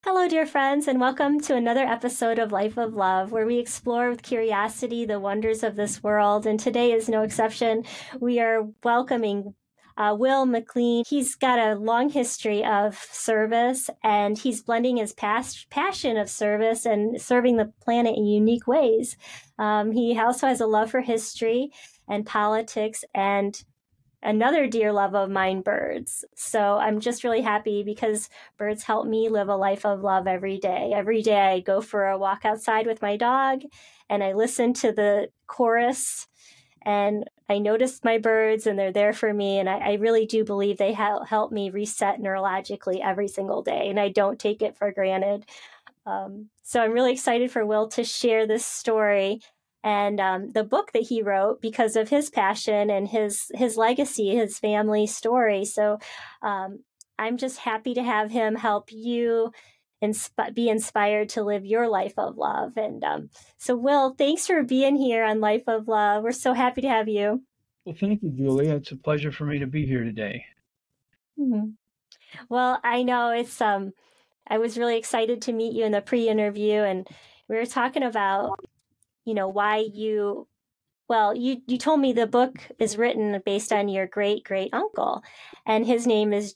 Hello, dear friends, and welcome to another episode of Life of Love, where we explore with curiosity the wonders of this world. And today is no exception. We are welcoming Will McLean. He's got a long history of service, and he's blending his passion of service and serving the planet in unique ways. He also has a love for history and politics and another dear love of mine, birds. So I'm just really happy because birds help me live a life of love every day. Every day I go for a walk outside with my dog and I listen to the chorus and I notice my birds and they're there for me. And I really do believe they help me reset neurologically every single day. And I don't take it for granted. So I'm really excited for Will to share this story and the book that he wrote because of his passion and his legacy, his family story. So I'm just happy to have him help you be inspired to live your life of love. And so, Will, thanks for being here on Life of Love. We're so happy to have you. Well, thank you, Julie. It's a pleasure for me to be here today. Mm-hmm. Well, I know it's I was really excited to meet you in the pre-interview, and we were talking about why you told me the book is written based on your great uncle, and his name is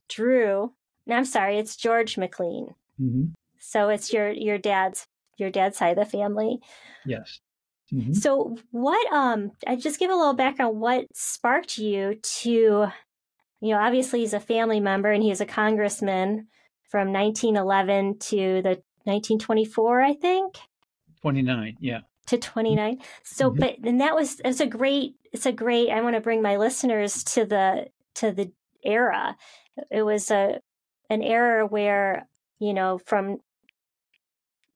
Drew. No, I'm sorry, it's George McLean. Mm-hmm. So it's your dad's side of the family. Yes. Mm-hmm. So what I just give a little background. What sparked you to, obviously he's a family member and he's a congressman from 1911 to the 1924, I think. 29, yeah. To 29. So, Mm-hmm. but then it's a great, I want to bring my listeners to the era. It was an era where, from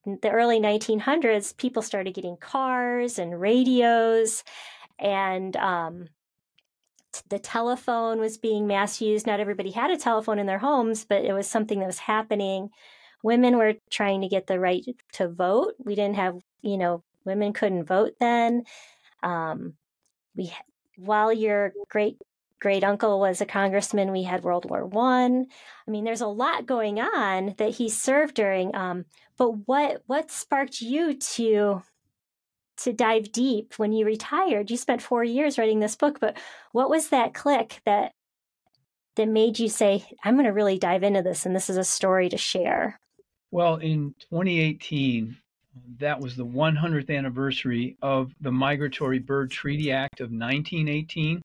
the early 1900s, people started getting cars and radios, and the telephone was being mass used. Not everybody had a telephone in their homes, but it was something that was happening. Women were trying to get the right to vote. We didn't have, women couldn't vote then. While your great uncle was a congressman, we had World War I. I mean, there's a lot going on that he served during. But what sparked you to dive deep when you retired? You spent 4 years writing this book, but what was that click that made you say, I'm going to really dive into this, and this is a story to share? Well, in 2018, that was the 100th anniversary of the Migratory Bird Treaty Act of 1918.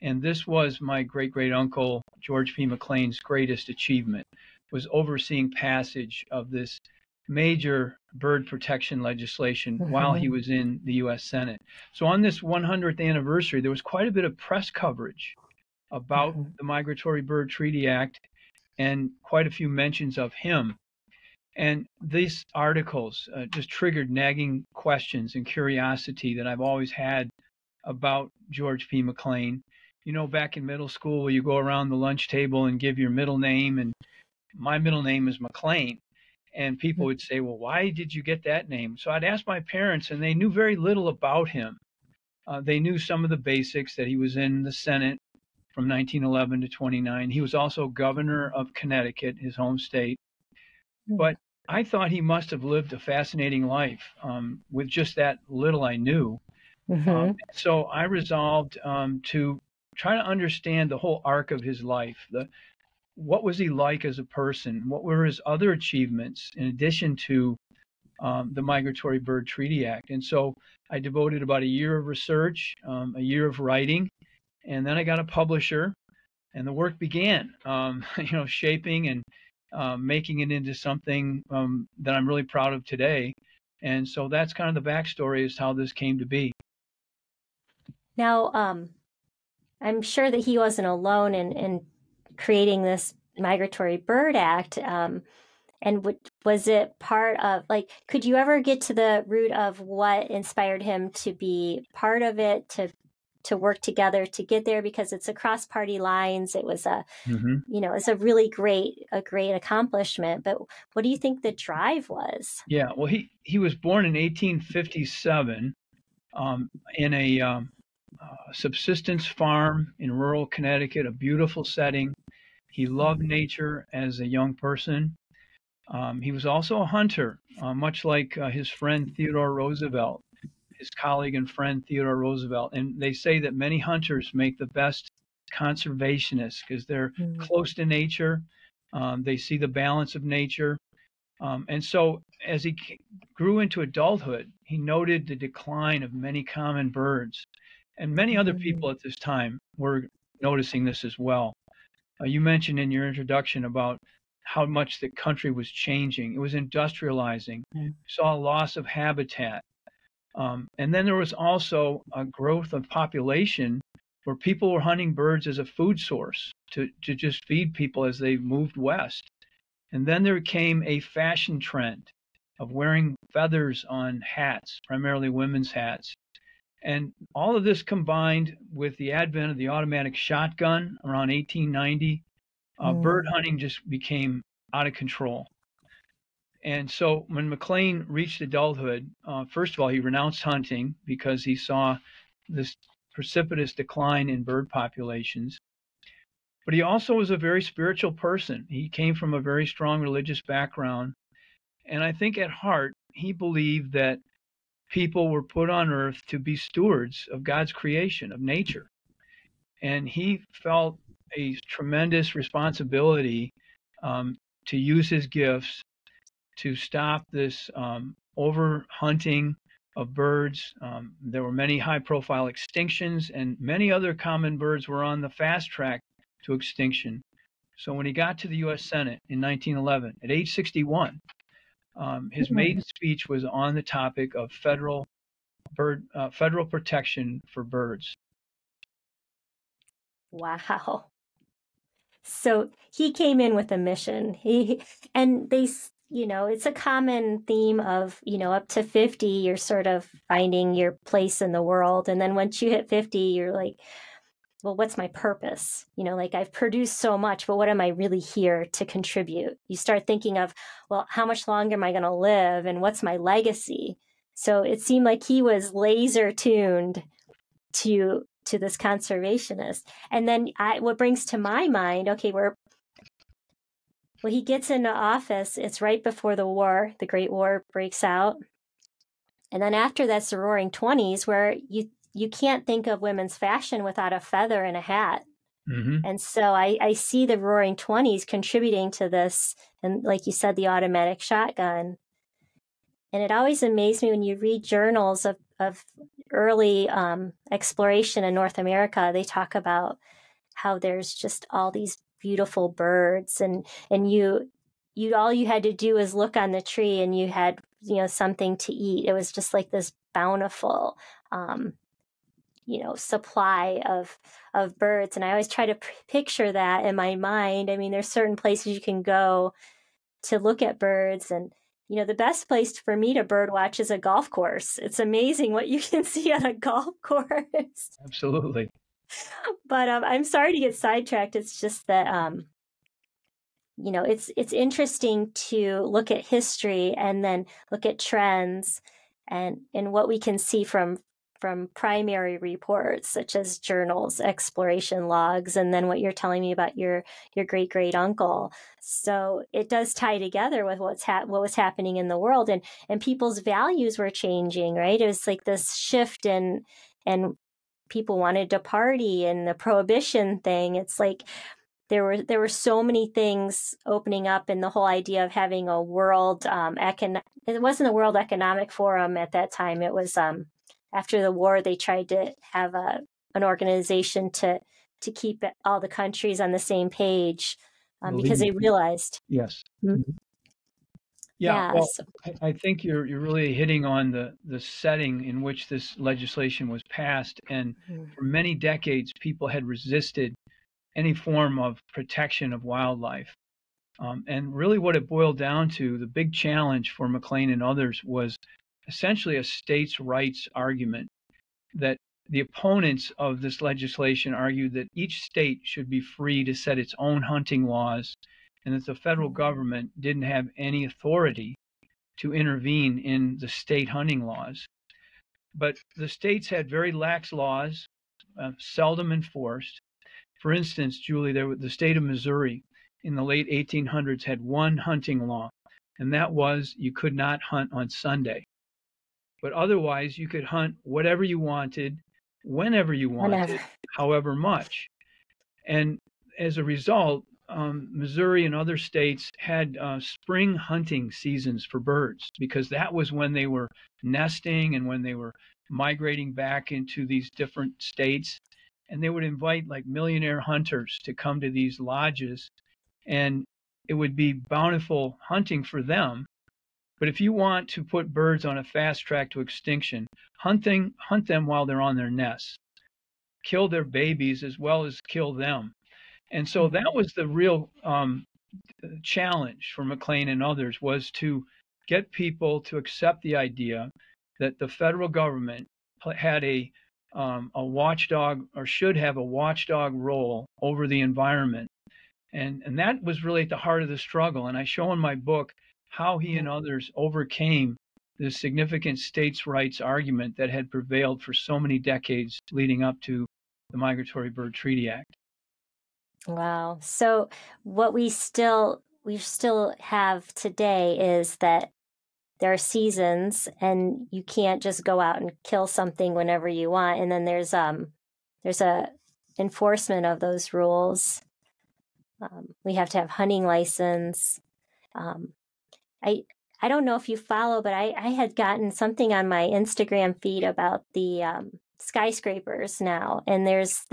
And this was my great-great-uncle, George P. McLean's greatest achievement, was overseeing passage of this major bird protection legislation while he was in the U.S. Senate. So on this 100th anniversary, there was quite a bit of press coverage about the Migratory Bird Treaty Act and quite a few mentions of him. And these articles just triggered nagging questions and curiosity that I've always had about George P. McLean. Back in middle school, where you go around the lunch table and give your middle name, and my middle name is McLean. And people would say, well, why did you get that name? So I'd ask my parents, and they knew very little about him. They knew some of the basics, that he was in the Senate from 1911 to 29. He was also governor of Connecticut, his home state. But I thought he must have lived a fascinating life with just that little I knew. So I resolved to try to understand the whole arc of his life. What was he like as a person? What were his other achievements in addition to the Migratory Bird Treaty Act? And so I devoted about a year of research, a year of writing, and then I got a publisher, and the work began, shaping and making it into something that I'm really proud of today. And so that's kind of the backstory as to how this came to be. Now, I'm sure that he wasn't alone in creating this Migratory Bird Act. And was it part of, could you ever get to the root of what inspired him to be part of it, to work together to get there? Because it's across party lines. It was it's a really great accomplishment. But what do you think the drive was? Yeah, well, he was born in 1857 in a subsistence farm in rural Connecticut, a beautiful setting. He loved nature as a young person. He was also a hunter, much like his friend Theodore Roosevelt, his colleague and friend Theodore Roosevelt. And they say that many hunters make the best conservationists because they're Mm. close to nature. They see the balance of nature. And so as he grew into adulthood, he noted the decline of many common birds. And many other Mm. people at this time were noticing this as well. You mentioned in your introduction about how much the country was changing. It was industrializing. Mm. We saw a loss of habitat. And then there was also a growth of population where people were hunting birds as a food source to just feed people as they moved west. And then there came a fashion trend of wearing feathers on hats, primarily women's hats. And all of this combined with the advent of the automatic shotgun around 1890, bird Mm. hunting just became out of control. And so when McLean reached adulthood, first of all, he renounced hunting because he saw this precipitous decline in bird populations. But he also was a very spiritual person. He came from a very strong religious background. And I think at heart, he believed that people were put on earth to be stewards of God's creation, of nature. And he felt a tremendous responsibility to use his gifts to stop this over hunting of birds. There were many high profile extinctions, and many other common birds were on the fast track to extinction. So when he got to the U.S. Senate in 1911, at age 61, his maiden speech was on the topic of federal protection for birds. Wow. So he came in with a mission. And it's a common theme of, up to 50, you're sort of finding your place in the world. And then once you hit 50, you're like, well, what's my purpose? Like I've produced so much, but what am I really here to contribute? You start thinking of, well, how much longer am I going to live and what's my legacy? So it seemed like he was laser tuned to this conservationist. And then what brings to my mind, okay, he gets into office, it's right before the Great War breaks out. And then after that's the Roaring 20s, where you can't think of women's fashion without a feather and a hat. Mm-hmm. And so I see the Roaring 20s contributing to this. And like you said, the automatic shotgun. And it always amazed me when you read journals of early exploration in North America, they talk about how there's just all these beautiful birds and you all you had to do was look on the tree and you had, something to eat. It was just like this bountiful, supply of birds. And I always try to picture that in my mind. I mean, there's certain places you can go to look at birds, and the best place for me to bird watch is a golf course. It's amazing what you can see on a golf course. Absolutely. But I'm sorry to get sidetracked. It's just that it's interesting to look at history and then look at trends and what we can see from primary reports such as journals, exploration logs, and then what you're telling me about your great great uncle. So it does tie together with what was happening in the world, and people's values were changing, right? It was like this shift and people wanted to party, and the prohibition thing. It's like there were so many things opening up, and the whole idea of having a world it wasn't a World Economic Forum at that time. It was after the war, they tried to have an organization to keep all the countries on the same page because they realized. Yes. Mm-hmm. Yeah. Well, So, I think you're really hitting on the setting in which this legislation was passed, and for many decades, people had resisted any form of protection of wildlife. And really, what it boiled down to, the big challenge for McLean and others was essentially a states' rights argument, that the opponents of this legislation argued that each state should be free to set its own hunting laws, and that the federal government didn't have any authority to intervene in the state hunting laws. But the states had very lax laws, seldom enforced. For instance, Julie, the state of Missouri in the late 1800s had one hunting law, and that was you could not hunt on Sunday. But otherwise, you could hunt whatever you wanted, whenever you Whenever. wanted, however much. And as a result, Missouri and other states had spring hunting seasons for birds because that was when they were nesting and when they were migrating back into these different states. And they would invite like millionaire hunters to come to these lodges, and it would be bountiful hunting for them. But if you want to put birds on a fast track to extinction, hunt them while they're on their nests. Kill their babies as well as kill them. And so that was the real challenge for McLean and others, was to get people to accept the idea that the federal government had a watchdog, or should have a watchdog role over the environment. And that was really at the heart of the struggle. And I show in my book how he and others overcame the significant states' rights argument that had prevailed for so many decades leading up to the Migratory Bird Treaty Act. Wow. So what we still have today is that there are seasons, and you can't just go out and kill something whenever you want. And then there's a enforcement of those rules. We have to have hunting license. I don't know if you follow, but I had gotten something on my Instagram feed about the skyscrapers now, and there's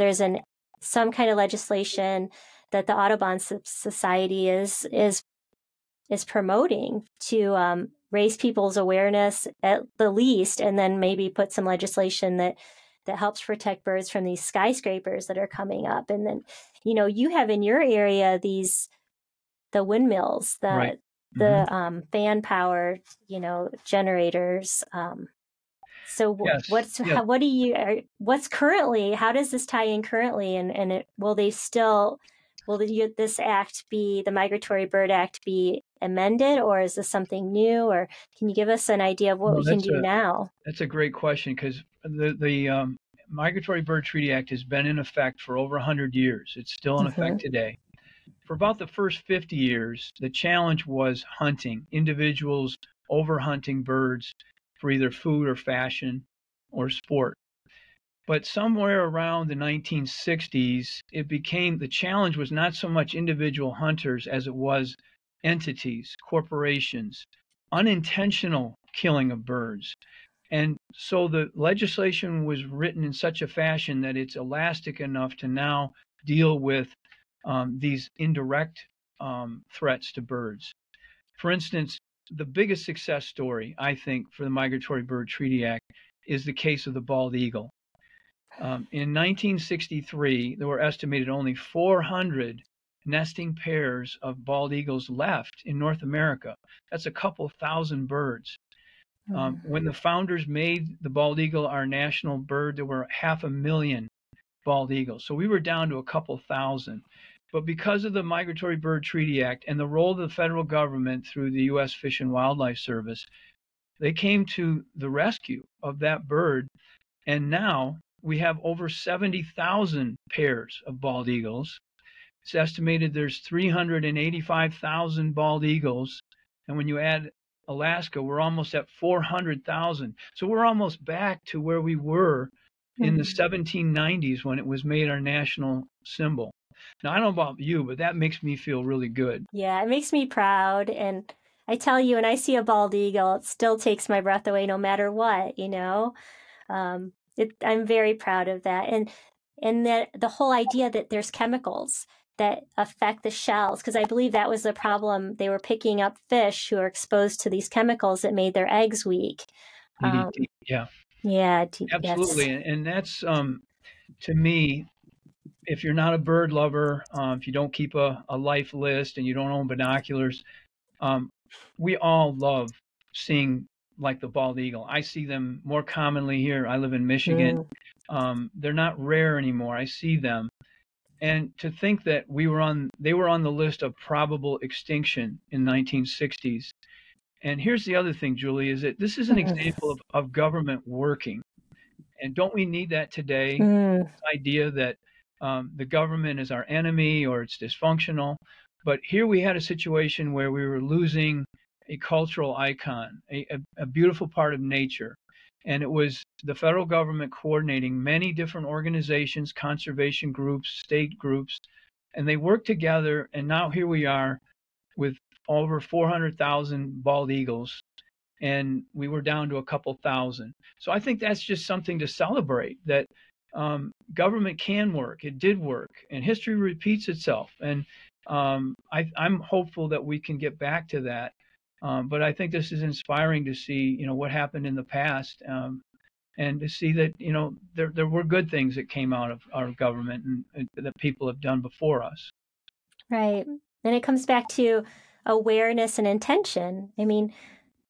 some kind of legislation that the Audubon Society is promoting to raise people's awareness at the least, and then maybe put some legislation that helps protect birds from these skyscrapers that are coming up. And then, you have in your area the windmills, Right. the fan powered, generators. So Yes. what's currently, how does this tie in currently? And will this act the Migratory Bird Act be amended, or is this something new, or can you give us an idea of what we can do now? That's a great question, because the Migratory Bird Treaty Act has been in effect for over 100 years. It's still in effect today. For about the first 50 years, the challenge was hunting, individuals overhunting birds for either food or fashion or sport. But somewhere around the 1960s, the challenge was not so much individual hunters as it was entities, corporations, unintentional killing of birds. And so the legislation was written in such a fashion that it's elastic enough to now deal with these indirect threats to birds. For instance, the biggest success story, I think, for the Migratory Bird Treaty Act is the case of the bald eagle. In 1963, there were estimated only 400 nesting pairs of bald eagles left in North America. That's a couple thousand birds. When the founders made the bald eagle our national bird, there were 500,000 bald eagles. So we were down to a couple thousand. But because of the Migratory Bird Treaty Act and the role of the federal government through the U.S. Fish and Wildlife Service, they came to the rescue of that bird. And now we have over 70,000 pairs of bald eagles. It's estimated there's 385,000 bald eagles. And when you add Alaska, we're almost at 400,000. So we're almost back to where we were in the 1790s when it was made our national symbol. Now, I don't know about you, but that makes me feel really good. Yeah, it makes me proud. And I tell you, when I see a bald eagle, it still takes my breath away no matter what, I'm very proud of that. And that the whole idea that there's chemicals that affect the shells, because I believe that was the problem. They were picking up fish who are exposed to these chemicals that made their eggs weak. EDT, yeah. Yeah. Absolutely. Yes. And that's, to me, if you're not a bird lover, if you don't keep a life list and you don't own binoculars, we all love seeing like the bald eagle. I see them more commonly here. I live in Michigan. They're not rare anymore. I see them. And to think that they were on the list of probable extinction in 1960s. And here's the other thing, Julie, is that this is an example of government working. And don't we need that today? This idea that the government is our enemy or it's dysfunctional. But here we had a situation where we were losing a cultural icon, a beautiful part of nature. And it was the federal government coordinating many different organizations, conservation groups, state groups, and they worked together. And now here we are with over 400,000 bald eagles, and we were down to a couple thousand. So I think that's just something to celebrate, that government can work. It did work, and history repeats itself. And I'm hopeful that we can get back to that. But I think this is inspiring to see, what happened in the past, and to see that, there were good things that came out of our government and that people have done before us. Right. And it comes back to awareness and intention. I mean,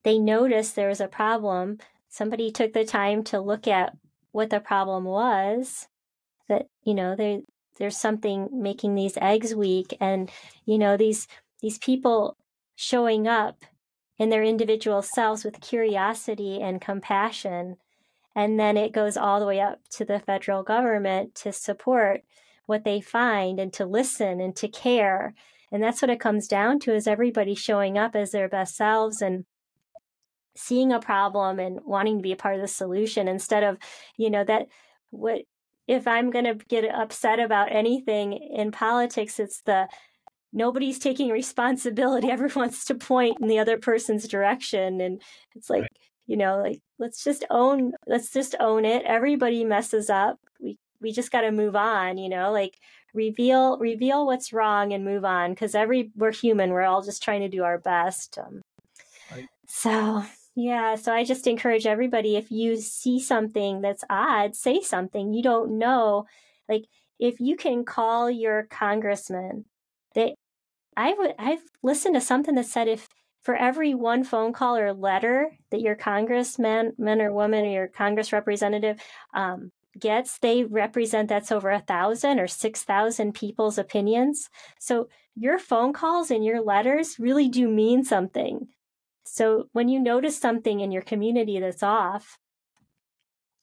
they noticed there was a problem. Somebody took the time to look at what the problem was, that, there's something making these eggs weak. And, these people showing up in their individual selves with curiosity and compassion. And then it goes all the way up to the federal government to support what they find and to listen and to care. And that's what it comes down to, is everybody showing up as their best selves and seeing a problem and wanting to be a part of the solution, instead of, if I'm going to get upset about anything in politics, it's nobody's taking responsibility. Everyone wants to point in the other person's direction. And it's like, right. Let's just own it. Everybody messes up. We just got to move on, reveal what's wrong and move on, because we're human. We're all just trying to do our best. Right. So I just encourage everybody, if you see something that's odd, say something. You don't know, if you can call your congressman. I've listened to something that said, if for every one phone call or letter that your congressman or woman or your Congress representative gets, they represent, that's over 1,000 or 6,000 people's opinions. So your phone calls and your letters really do mean something. So when you notice something in your community that's off,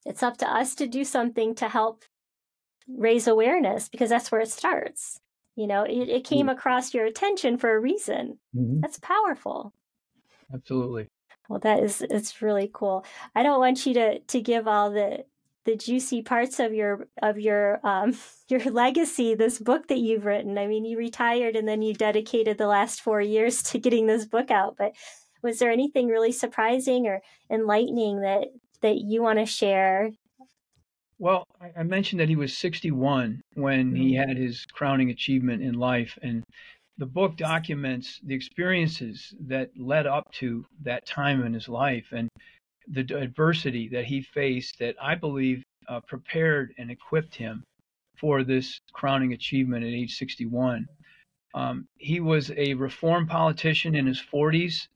it's up to us to do something to help raise awareness, because that's where it starts. It came across your attention for a reason. Mm-hmm. That's powerful. Absolutely. Well, it's really cool. I don't want you to give all the juicy parts of your legacy, this book that you've written. I mean, you retired and then you dedicated the last 4 years to getting this book out. But was there anything really surprising or enlightening that you want to share? Well, I mentioned that he was 61 when he had his crowning achievement in life, and the book documents the experiences that led up to that time in his life and the adversity that he faced that I believe prepared and equipped him for this crowning achievement at age 61. He was a reform politician in his 40s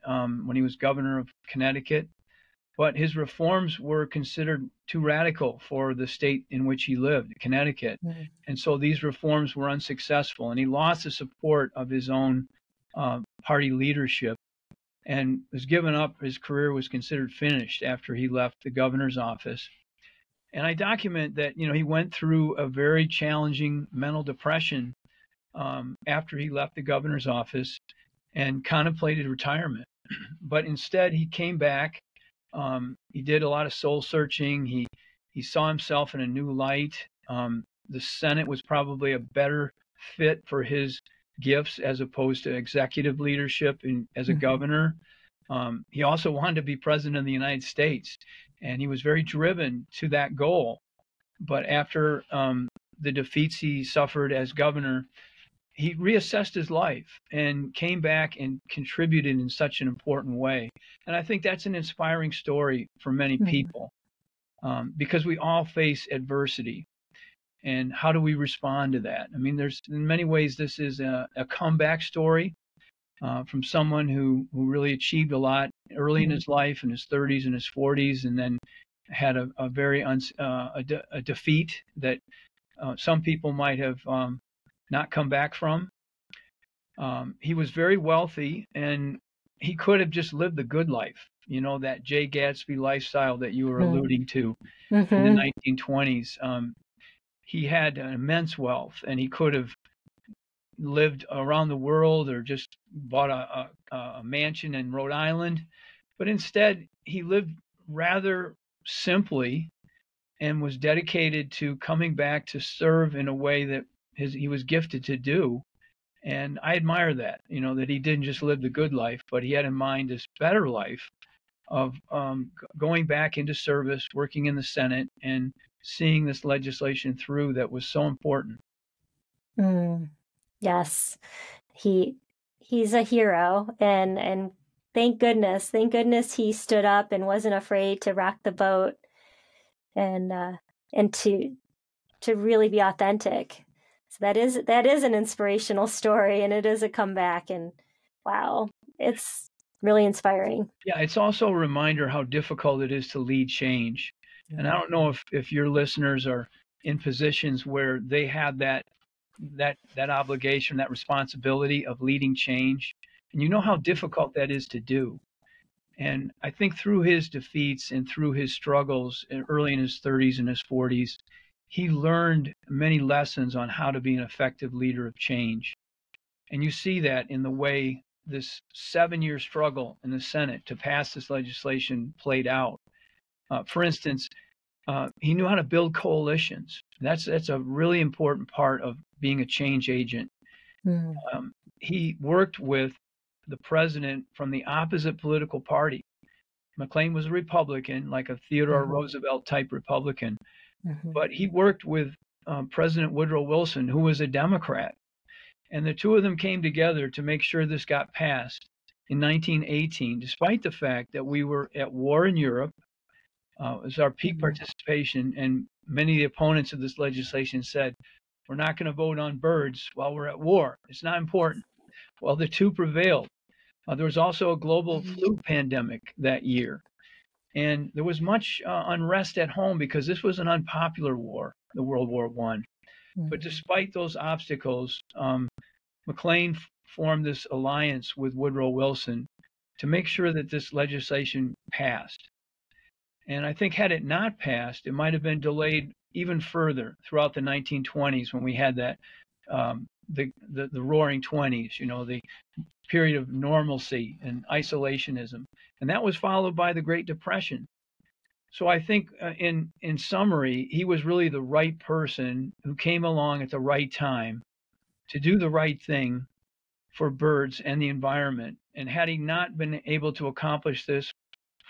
when he was governor of Connecticut, but his reforms were considered too radical for the state in which he lived, Connecticut. Mm-hmm. And so these reforms were unsuccessful, and he lost the support of his own party leadership and was given up. His career was considered finished after he left the governor's office. And I document that, he went through a very challenging mental depression after he left the governor's office and contemplated retirement. But instead, he came back. He did a lot of soul searching. He saw himself in a new light. The Senate was probably a better fit for his gifts as opposed to executive leadership as a governor. He also wanted to be president of the United States, and he was very driven to that goal. But after the defeats he suffered as governor, he reassessed his life and came back and contributed in such an important way. And I think that's an inspiring story for many people, because we all face adversity. And how do we respond to that? I mean, there's in many ways, this is a comeback story from someone who really achieved a lot early in his life, in his 30s and his 40s, and then had a very a defeat that some people might have not come back from. He was very wealthy, and he could have just lived the good life, that Jay Gatsby lifestyle that you were alluding to in the 1920s. He had immense wealth, and he could have lived around the world or just bought a mansion in Rhode Island, but instead he lived rather simply and was dedicated to coming back to serve in a way that he was gifted to do. And I admire that, that he didn't just live the good life, but he had in mind this better life of going back into service, working in the Senate, and seeing this legislation through that was so important. Yes, he's a hero, and thank goodness he stood up and wasn't afraid to rock the boat, and to really be authentic. So that is an inspirational story, and it is a comeback, and wow, it's really inspiring. Yeah, it's also a reminder how difficult it is to lead change. And I don't know if your listeners are in positions where they have that obligation, that responsibility of leading change. And you know how difficult that is to do. And I think through his defeats and through his struggles early in his 30s and his 40s, he learned many lessons on how to be an effective leader of change. And you see that in the way this 7-year struggle in the Senate to pass this legislation played out. For instance, he knew how to build coalitions. That's a really important part of being a change agent. He worked with the president from the opposite political party. McLean was a Republican, like a Theodore Roosevelt type Republican, but he worked with President Woodrow Wilson, who was a Democrat. And the two of them came together to make sure this got passed in 1918, despite the fact that we were at war in Europe. It was our peak participation, and many of the opponents of this legislation said, we're not going to vote on birds while we're at war. It's not important. Well, the two prevailed. There was also a global flu pandemic that year. And there was much unrest at home because this was an unpopular war, the World War I. But despite those obstacles, McLean formed this alliance with Woodrow Wilson to make sure that this legislation passed. And I think had it not passed, it might have been delayed even further throughout the 1920s when we had that the Roaring Twenties, the period of normalcy and isolationism, and that was followed by the Great Depression. So I think, in summary, he was really the right person who came along at the right time to do the right thing for birds and the environment. And had he not been able to accomplish this,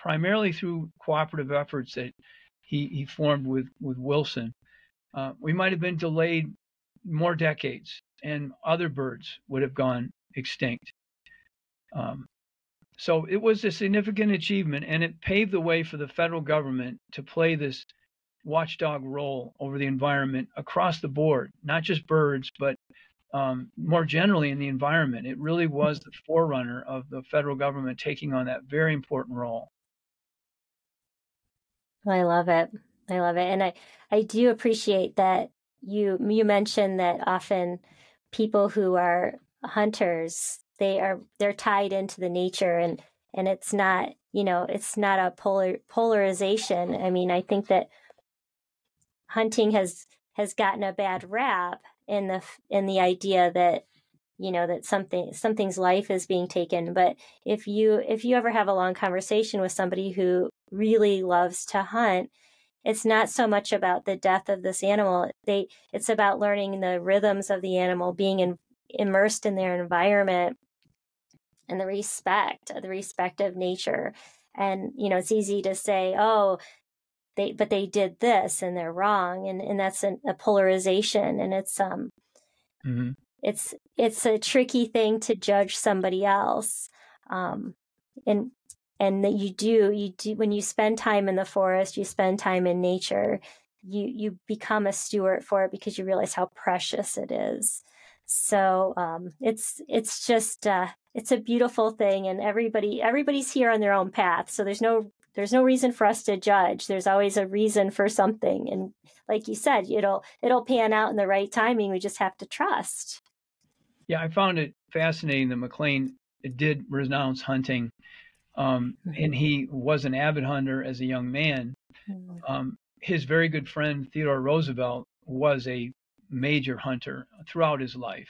primarily through cooperative efforts that he formed with Wilson, we might have been delayed more decades, and other birds would have gone extinct. So it was a significant achievement, and it paved the way for the federal government to play this watchdog role over the environment across the board, not just birds, but more generally in the environment. It really was the forerunner of the federal government taking on that very important role. I love it. And I do appreciate that you mentioned that often people who are hunters, they're tied into the nature, and it's not, it's not a polarization. I mean, I think that hunting has gotten a bad rap in the idea that, that something's life is being taken. But if you ever have a long conversation with somebody who really loves to hunt, it's not so much about the death of this animal. It's about learning the rhythms of the animal, being immersed in their environment, and the respect of nature. And, it's easy to say, oh, they did this and they're wrong. And that's a polarization. And it's a tricky thing to judge somebody else. And that you do when you spend time in the forest, you spend time in nature, you become a steward for it because you realize how precious it is. So it's just it's a beautiful thing, and everybody's here on their own path. So there's no reason for us to judge. There's always a reason for something, and like you said, it'll pan out in the right timing. We just have to trust. Yeah, I found it fascinating that McLean did renounce hunting. And he was an avid hunter as a young man. His very good friend, Theodore Roosevelt, was a major hunter throughout his life.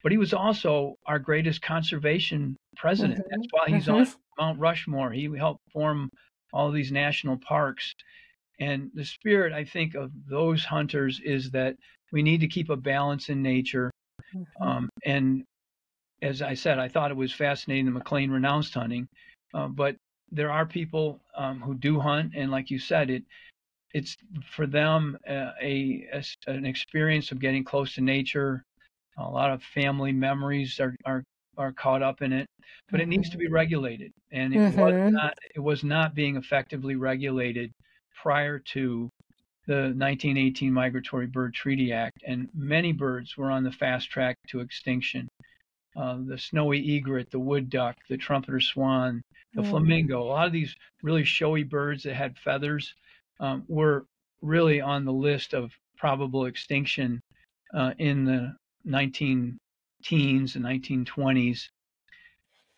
but he was also our greatest conservation president. Mm-hmm. That's why he's on Mm-hmm. Mount Rushmore. He helped form all these national parks. And the spirit, I think, of those hunters is that we need to keep a balance in nature. And as I said, I thought it was fascinating that McLean renounced hunting, but there are people who do hunt, and like you said, it's for them an experience of getting close to nature. A lot of family memories are caught up in it, but it needs to be regulated, and Mm-hmm. it was not being effectively regulated prior to the 1918 Migratory Bird Treaty Act, and many birds were on the fast track to extinction. The snowy egret, the wood duck, the trumpeter swan, the flamingo, a lot of these really showy birds that had feathers were really on the list of probable extinction in the 19 teens and 1920s.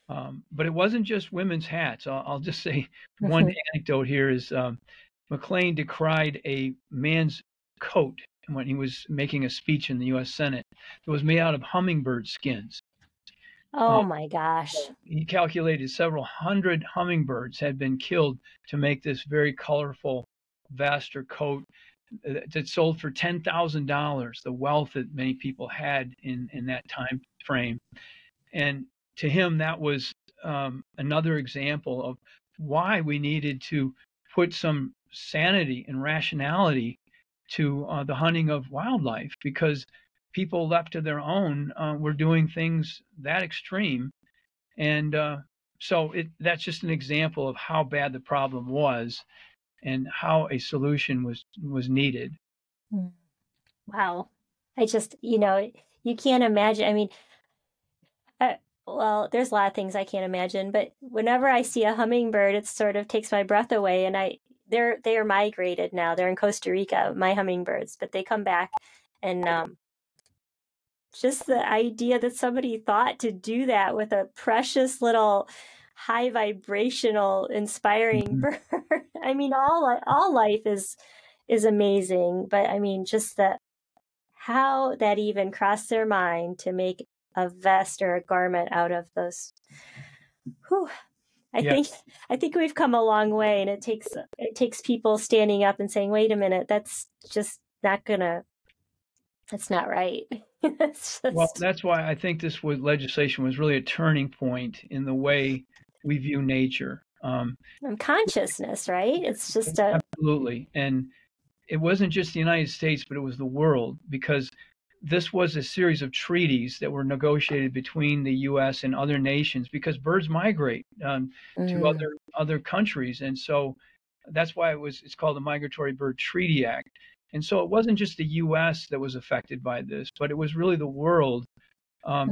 But it wasn't just women's hats. I'll just say one anecdote here is McLean decried a man's coat when he was making a speech in the U.S. Senate that was made out of hummingbird skins. Oh my gosh. He calculated several hundred hummingbirds had been killed to make this very colorful vest or coat that sold for $10,000, the wealth that many people had in that time frame. And to him, that was another example of why we needed to put some sanity and rationality to the hunting of wildlife, because people left to their own were doing things that extreme. And so that's just an example of how bad the problem was and how a solution was needed. Wow. I just, you can't imagine. I mean, well, there's a lot of things I can't imagine, but whenever I see a hummingbird, it sort of takes my breath away. And they are migrated now. They're in Costa Rica, my hummingbirds, but they come back, and just the idea that somebody thought to do that with a precious little high vibrational, inspiring bird. I mean, all life is amazing, but I mean, just how that even crossed their mind to make a vest or a garment out of those. Whew. I think we've come a long way, and it takes people standing up and saying, "Wait a minute, that's just not gonna. That's not right." Well, that's why I think legislation was really a turning point in the way we view nature. Consciousness, right? It's just absolutely, and it wasn't just the United States, but it was the world, because this was a series of treaties that were negotiated between the U.S. and other nations, because birds migrate to other countries, and so that's why it's called the Migratory Bird Treaty Act. And so it wasn't just the U.S. that was affected by this, but it was really the world,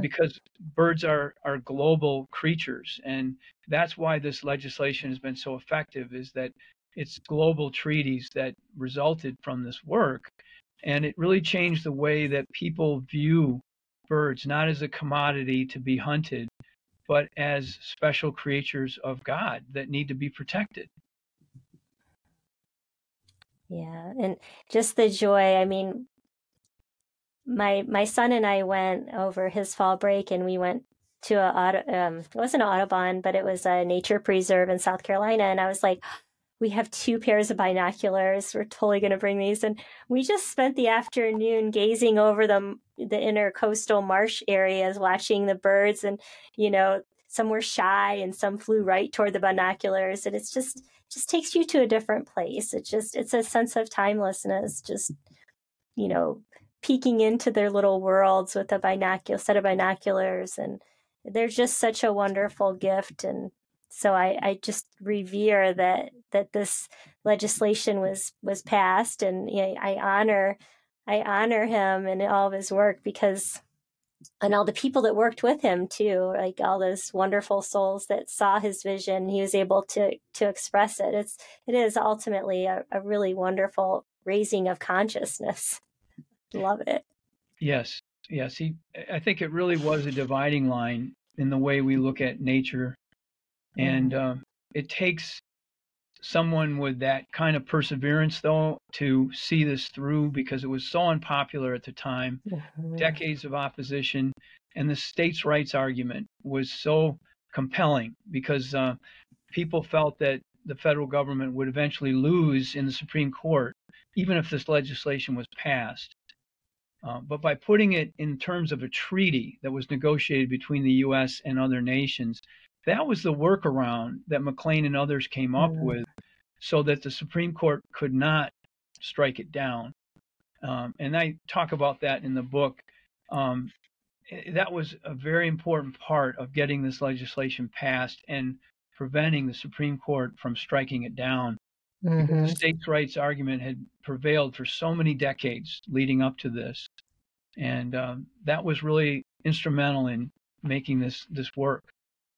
because birds are global creatures, and that's why this legislation has been so effective. Is that it's global treaties that resulted from this work. And it really changed the way that people view birds, not as a commodity to be hunted, but as special creatures of God that need to be protected. Yeah, and just the joy. I mean, my son and I went over his fall break, and we went to it wasn't an Audubon, but it was a nature preserve in South Carolina, and I was like, we have 2 pairs of binoculars. We're totally going to bring these. And we just spent the afternoon gazing over the intercoastal marsh areas, watching the birds. And, some were shy and some flew right toward the binoculars. And it's just takes you to a different place. It's a sense of timelessness, just, peeking into their little worlds with a set of binoculars. And they're just such a wonderful gift. And so I just revere that this legislation was passed, and I honor him and all of his work, and all the people that worked with him too, like all those wonderful souls that saw his vision. He was able to express it. It is ultimately a really wonderful raising of consciousness. Love it. Yes. I think it really was a dividing line in the way we look at nature. And it takes someone with that kind of perseverance, though, to see this through, because it was so unpopular at the time, decades of opposition. And the states' rights argument was so compelling because people felt that the federal government would eventually lose in the Supreme Court, even if this legislation was passed. But by putting it in terms of a treaty that was negotiated between the U.S. and other nations, that was the workaround that McLean and others came up with so that the Supreme Court could not strike it down. And I talk about that in the book. That was a very important part of getting this legislation passed and preventing the Supreme Court from striking it down. Because the states' rights argument had prevailed for so many decades leading up to this. And that was really instrumental in making this work.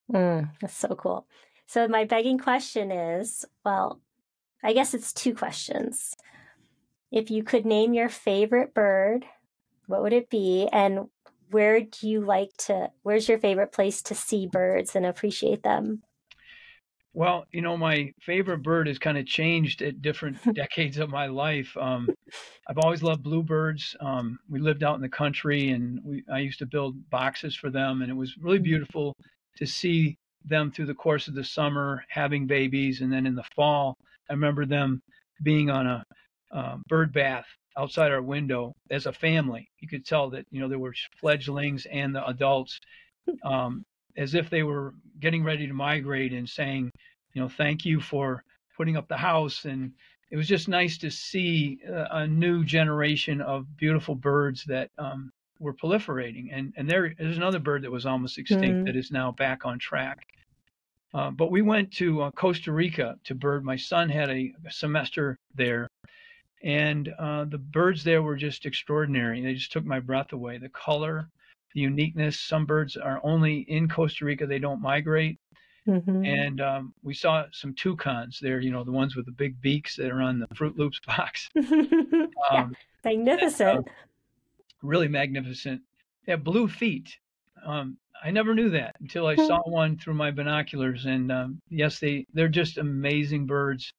That's so cool. So my begging question is, well, I guess it's two questions. If you could name your favorite bird, what would it be? And where's your favorite place to see birds and appreciate them? Well, my favorite bird has kind of changed at different decades of my life. I've always loved bluebirds. We lived out in the country, and I used to build boxes for them, and it was really beautiful to see them through the course of the summer having babies, and then in the fall, I remember them being on a bird bath outside our window as a family. You could tell that there were fledglings and the adults, as if they were getting ready to migrate and saying, thank you for putting up the house. And it was just nice to see a new generation of beautiful birds that were proliferating. And there's another bird that was almost extinct that is now back on track. But we went to Costa Rica to bird. My son had a semester there. And the birds there were just extraordinary. They just took my breath away. The color, the uniqueness. Some birds are only in Costa Rica. They don't migrate. And we saw some toucans there, the ones with the big beaks that are on the Fruit Loops box. Yeah, magnificent. And, really magnificent. They have blue feet. I never knew that until I saw one through my binoculars. And yes, they're just amazing birds.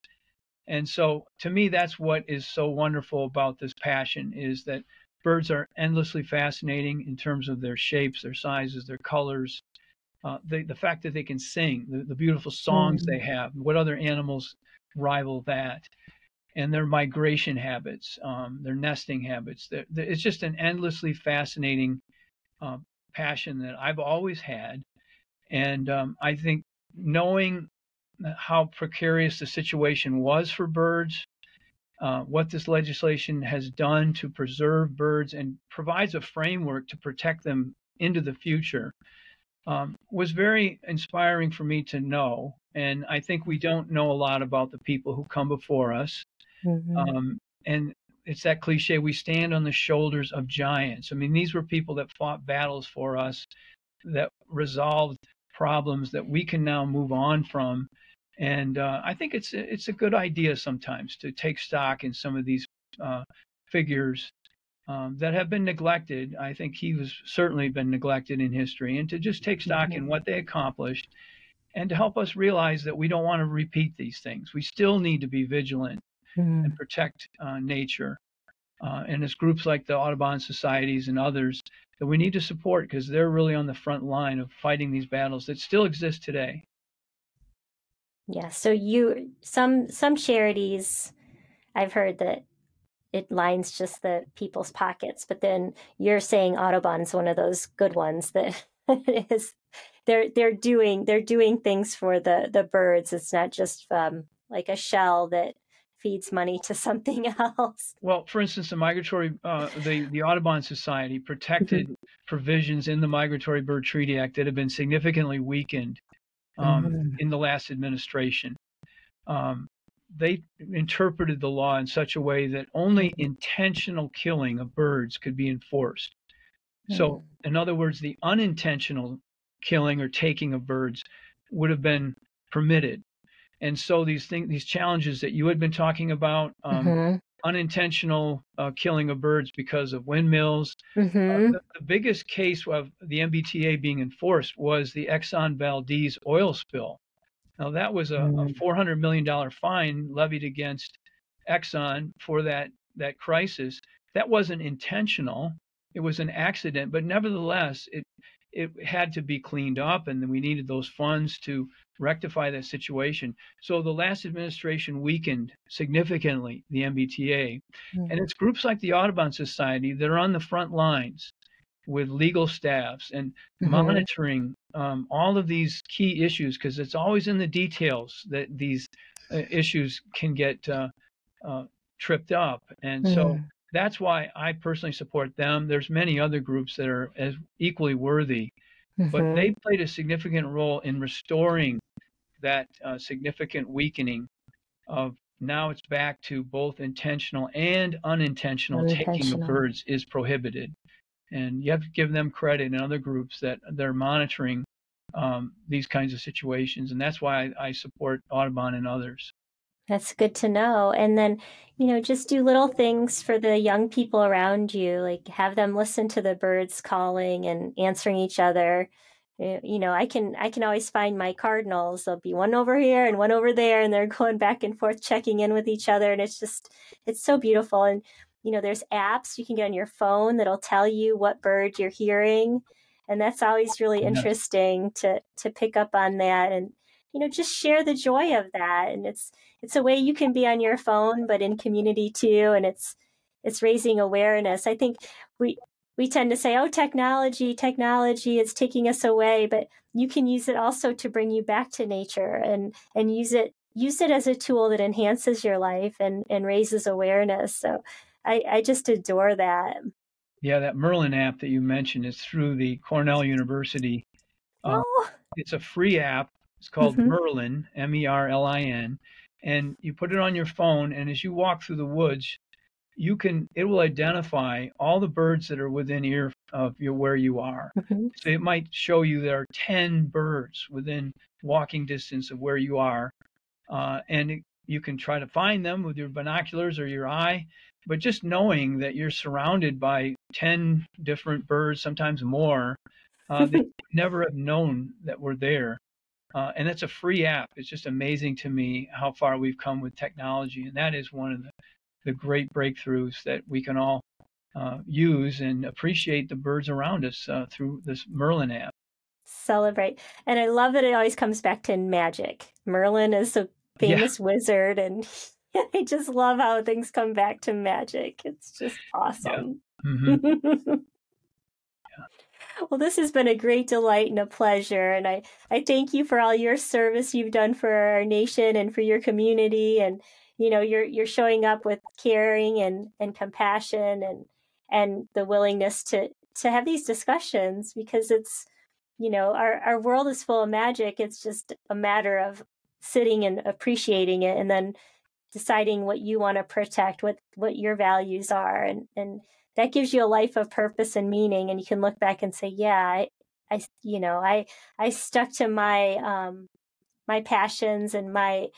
And so to me, that's what is so wonderful about this passion, is that birds are endlessly fascinating in terms of their shapes, their sizes, their colors, the fact that they can sing, the beautiful songs they have. What other animals rival that? And their migration habits, their nesting habits. It's just an endlessly fascinating passion that I've always had. And I think knowing how precarious the situation was for birds, what this legislation has done to preserve birds and provides a framework to protect them into the future, was very inspiring for me to know. And I think we don't know a lot about the people who come before us. And it's that cliche, we stand on the shoulders of giants. I mean, these were people that fought battles for us, that resolved problems that we can now move on from. And I think it's a good idea sometimes to take stock in some of these figures that have been neglected. I think he was certainly been neglected in history, and to just take stock in what they accomplished and to help us realize that we don't want to repeat these things. We still need to be vigilant and protect nature. And it's groups like the Audubon societies and others that we need to support, because they're really on the front line of fighting these battles that still exist today. Yeah. So some charities, I've heard that it lines just the people's pockets, but then you're saying Audubon's one of those good ones that is they're doing things for the birds. It's not just like a shell that feeds money to something else. Well, for instance, the Audubon Society protected provisions in the Migratory Bird Treaty Act that have been significantly weakened in the last administration. They interpreted the law in such a way that only intentional killing of birds could be enforced. So, in other words, the unintentional killing or taking of birds would have been permitted. And so these challenges that you had been talking about, unintentional killing of birds because of windmills. The biggest case of the MBTA being enforced was the Exxon Valdez oil spill. Now, that was a $400 million fine levied against Exxon for that crisis. That wasn't intentional. It was an accident, but nevertheless, it had to be cleaned up, and we needed those funds to rectify that situation. So the last administration weakened significantly the MBTA, and it's groups like the Audubon Society that are on the front lines with legal staffs and monitoring all of these key issues, because it's always in the details that these issues can get tripped up. And so that's why I personally support them. There's many other groups that are as equally worthy, but they played a significant role in restoring that significant weakening of, now it's back to both intentional and unintentional taking of birds is prohibited. And you have to give them credit, and other groups that they're monitoring these kinds of situations. And that's why I support Audubon and others. That's good to know. And then, just do little things for the young people around you, like have them listen to the birds calling and answering each other. I can always find my cardinals. There'll be one over here and one over there, and they're going back and forth, checking in with each other. And it's so beautiful. And, there's apps you can get on your phone that'll tell you what bird you're hearing. And that's always really interesting to pick up on that. And, just share the joy of that. And it's a way you can be on your phone, but in community too. And it's raising awareness. I think we tend to say, oh, technology, it's taking us away, but you can use it also to bring you back to nature and use it as a tool that enhances your life and raises awareness. So I just adore that. Yeah, that Merlin app that you mentioned is through the Cornell University. It's a free app. It's called Merlin, Merlin, and you put it on your phone, and as you walk through the woods, it will identify all the birds that are within ear of where you are. So it might show you there are 10 birds within walking distance of where you are, and you can try to find them with your binoculars or your eye. But just knowing that you're surrounded by 10 different birds, sometimes more, that you never have known that were there. And it's a free app. It's just amazing to me how far we've come with technology. And that is one of the great breakthroughs that we can all use and appreciate the birds around us through this Merlin app. Celebrate. And I love that it always comes back to magic. Merlin is a famous wizard, and I just love how things come back to magic. It's just awesome. Yeah. Well, this has been a great delight and a pleasure. And I thank you for all your service you've done for our nation and for your community. And, you're showing up with caring and compassion and the willingness to have these discussions, because it's, our world is full of magic. It's just a matter of sitting and appreciating it, and then deciding what you want to protect, what your values are. And that gives you a life of purpose and meaning. And you can look back and say, yeah, I stuck to my, my passions and my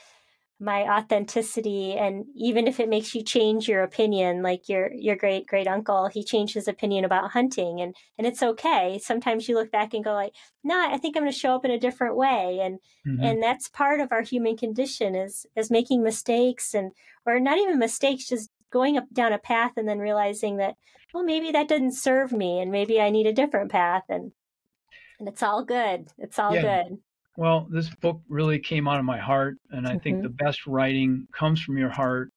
authenticity. And even if it makes you change your opinion, like your great uncle, he changed his opinion about hunting, and it's okay. Sometimes you look back and go like, no, I think I'm going to show up in a different way. And that's part of our human condition is making mistakes, or not even mistakes, just going up down a path and then realizing that, well, maybe that didn't serve me, and maybe I need a different path, and it's all good. It's all good. Well, this book really came out of my heart, and I think the best writing comes from your heart.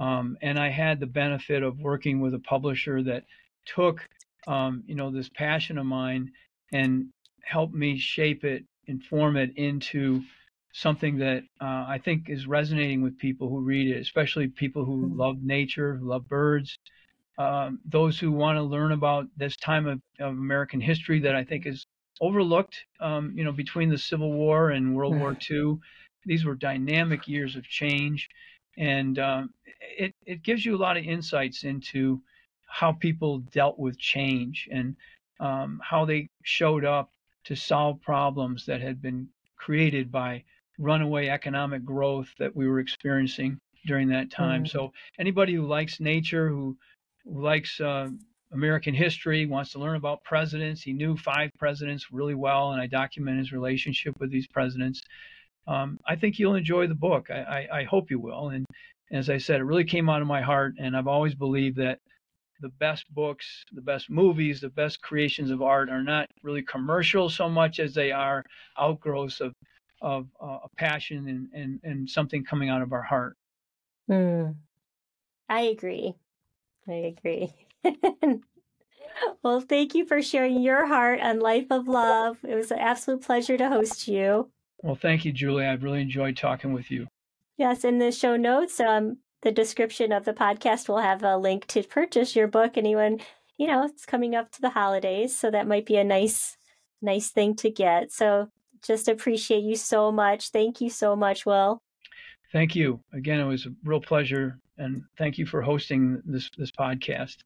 And I had the benefit of working with a publisher that took, this passion of mine and helped me shape it, inform it into something that I think is resonating with people who read it, especially people who love nature, who love birds, those who want to learn about this time of American history that I think is overlooked, between the Civil War and World War II. These were dynamic years of change, and it gives you a lot of insights into how people dealt with change and how they showed up to solve problems that had been created by runaway economic growth that we were experiencing during that time. So anybody who likes nature, who likes American history, wants to learn about presidents. He knew 5 presidents really well, and I document his relationship with these presidents. I think you'll enjoy the book. I hope you will. And as I said, it really came out of my heart, and I've always believed that the best books, the best movies, the best creations of art are not really commercial so much as they are outgrowths of a passion and something coming out of our heart. I agree. I agree. Well, thank you for sharing your heart on Life of Love. It was an absolute pleasure to host you. Well, thank you, Julie. I've really enjoyed talking with you. Yes, in the show notes, the description of the podcast will have a link to purchase your book. Anyone, it's coming up to the holidays, so that might be a nice thing to get. So just appreciate you so much. Thank you so much, Will. Thank you. Again, it was a real pleasure, and thank you for hosting this podcast.